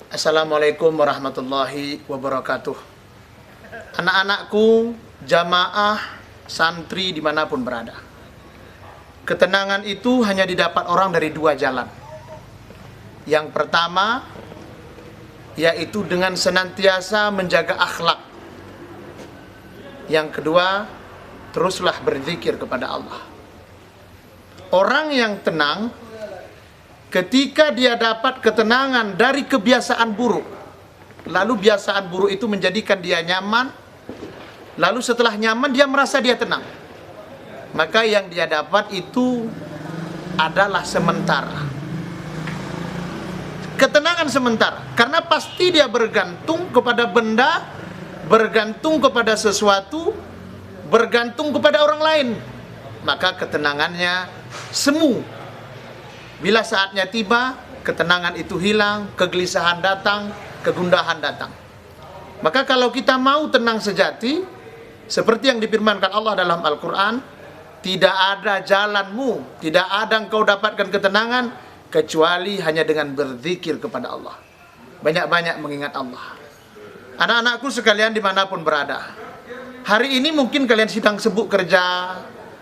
Assalamualaikum warahmatullahi wabarakatuh. Anak-anakku, jamaah, santri dimanapun berada, ketenangan itu hanya didapat orang dari dua jalan. Yang pertama, yaitu dengan senantiasa menjaga akhlak. Yang kedua, teruslah berzikir kepada Allah. Orang yang tenang ketika dia dapat ketenangan dari kebiasaan buruk, lalu kebiasaan buruk itu menjadikan dia nyaman, lalu setelah nyaman dia merasa dia tenang, maka yang dia dapat itu adalah sementara, ketenangan sementara, karena pasti dia bergantung kepada benda, bergantung kepada sesuatu, bergantung kepada orang lain, maka ketenangannya semu. Bila saatnya tiba, ketenangan itu hilang, kegelisahan datang, kegundahan datang. Maka kalau kita mau tenang sejati, seperti yang difirmankan Allah dalam Al-Quran, tidak ada jalanmu, tidak ada engkau dapatkan ketenangan, kecuali hanya dengan berzikir kepada Allah. Banyak-banyak mengingat Allah. Anak-anakku sekalian dimanapun berada, hari ini mungkin kalian sedang sibuk kerja,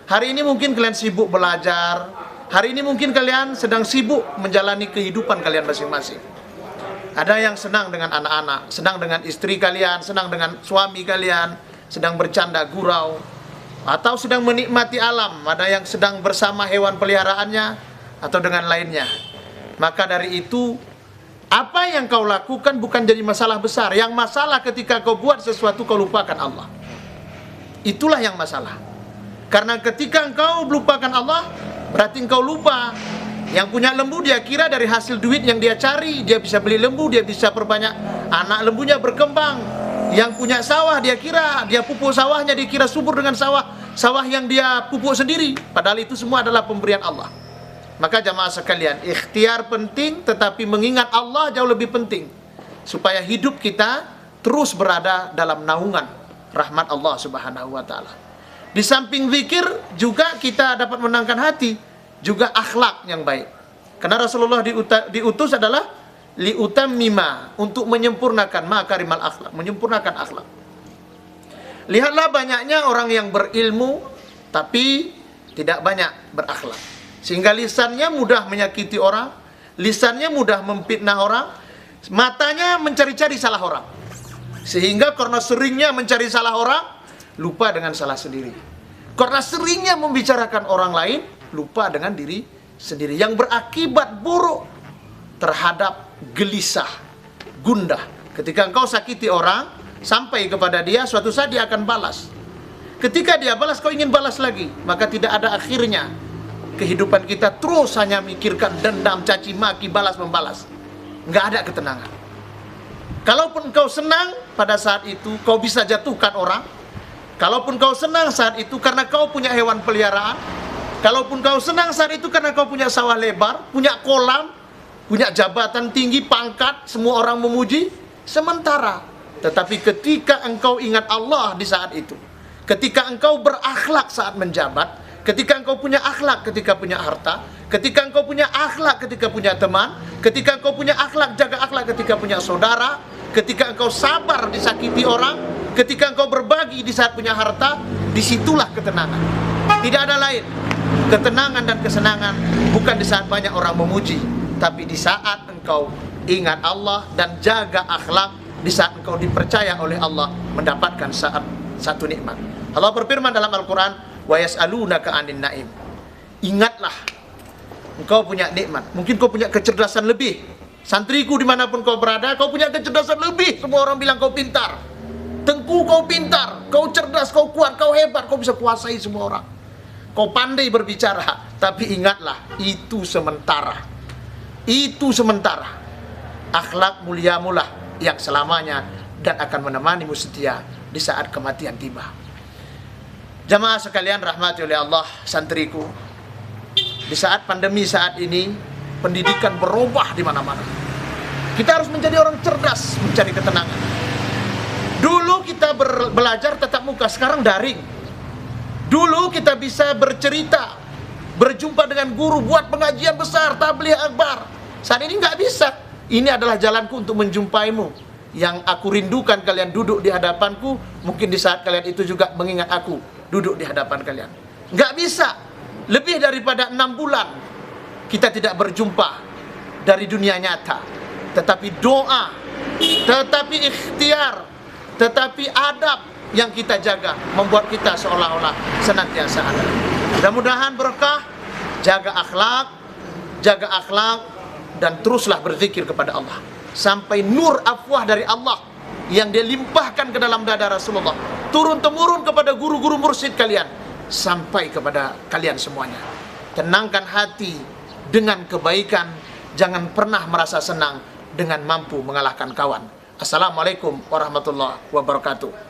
hari ini mungkin kalian sibuk belajar, hari ini mungkin kalian sedang sibuk menjalani kehidupan kalian masing-masing. Ada yang senang dengan anak-anak, senang dengan istri kalian, senang dengan suami kalian, sedang bercanda gurau, atau sedang menikmati alam. Ada yang sedang bersama hewan peliharaannya, atau dengan lainnya. Maka dari itu, apa yang kau lakukan bukan jadi masalah besar. Yang masalah ketika kau buat sesuatu kau lupakan Allah. Itulah yang masalah. Karena ketika engkau melupakan Allah, berarti engkau lupa. Yang punya lembu dia kira dari hasil duit yang dia cari, dia bisa beli lembu, dia bisa perbanyak anak lembunya berkembang. Yang punya sawah dia kira, dia pupuk sawahnya, dia kira subur dengan sawah yang dia pupuk sendiri. Padahal itu semua adalah pemberian Allah. Maka jamaah sekalian, ikhtiar penting, tetapi mengingat Allah jauh lebih penting, supaya hidup kita terus berada dalam naungan rahmat Allah Subhanahu wa ta'ala. Di samping zikir juga kita dapat menenangkan hati, juga akhlak yang baik. Karena Rasulullah diutus adalah liutammima, untuk menyempurnakan makarimal akhlak, menyempurnakan akhlak. Lihatlah banyaknya orang yang berilmu tapi tidak banyak berakhlak, sehingga lisannya mudah menyakiti orang, lisannya mudah memfitnah orang, matanya mencari-cari salah orang, sehingga karena seringnya mencari salah orang, lupa dengan salah sendiri. Karena seringnya membicarakan orang lain, lupa dengan diri sendiri, yang berakibat buruk terhadap gelisah, gundah. Ketika engkau sakiti orang, sampai kepada dia, suatu saat dia akan balas. Ketika dia balas, kau ingin balas lagi, maka tidak ada akhirnya. Kehidupan kita terus hanya mikirkan dendam, caci maki, balas membalas. Nggak ada ketenangan. Kalaupun kau senang pada saat itu, kau bisa jatuhkan orang. Kalaupun kau senang saat itu karena kau punya hewan peliharaan, kalaupun kau senang saat itu karena kau punya sawah lebar, punya kolam, punya jabatan tinggi, pangkat, semua orang memuji, sementara. Tetapi ketika engkau ingat Allah di saat itu, ketika engkau berakhlak saat menjabat, ketika engkau punya akhlak ketika punya harta, ketika engkau punya akhlak ketika punya teman, ketika engkau punya akhlak, jaga akhlak ketika punya saudara, ketika engkau sabar disakiti orang, ketika engkau berbagi di saat punya harta, disitulah ketenangan. Tidak ada lain. Ketenangan dan kesenangan bukan di saat banyak orang memuji, tapi di saat engkau ingat Allah dan jaga akhlak, di saat engkau dipercaya oleh Allah mendapatkan satu nikmat. Allah berfirman dalam Al-Quran, wa yas'alunaka 'anin na'im. Ingatlah, engkau punya nikmat. Mungkin kau punya kecerdasan lebih. Santriku dimanapun kau berada, kau punya kecerdasan lebih. Semua orang bilang kau pintar. Tengku, kau pintar, kau cerdas, kau kuat, kau hebat, kau bisa kuasai semua orang. Kau pandai berbicara, tapi ingatlah, itu sementara. Itu sementara. Akhlak muliamu lah yang selamanya dan akan menemanimu setia di saat kematian tiba. Jamaah sekalian rahmati oleh Allah, santriku, di saat pandemi saat ini, pendidikan berubah di mana-mana. Kita harus menjadi orang cerdas, mencari ketenangan. Dulu kita belajar tatap muka, sekarang daring. Dulu kita bisa bercerita berjumpa dengan guru, buat pengajian besar, tabligh akbar. Saat ini nggak bisa. Ini adalah jalanku untuk menjumpaimu. Yang aku rindukan kalian duduk di hadapanku. Mungkin di saat kalian itu juga mengingat aku duduk di hadapan kalian. Nggak bisa. Lebih daripada 6 bulan kita tidak berjumpa dari dunia nyata. Tetapi doa, tetapi ikhtiar, tetapi adab yang kita jaga membuat kita seolah-olah senantiasa ada. Mudah-mudahan berkah, jaga akhlak, dan teruslah berzikir kepada Allah sampai nur afwah dari Allah yang dia limpahkan ke dalam dada Rasulullah turun temurun kepada guru-guru mursyid kalian sampai kepada kalian semuanya. Tenangkan hati dengan kebaikan, jangan pernah merasa senang dengan mampu mengalahkan kawan. Assalamualaikum warahmatullahi wabarakatuh.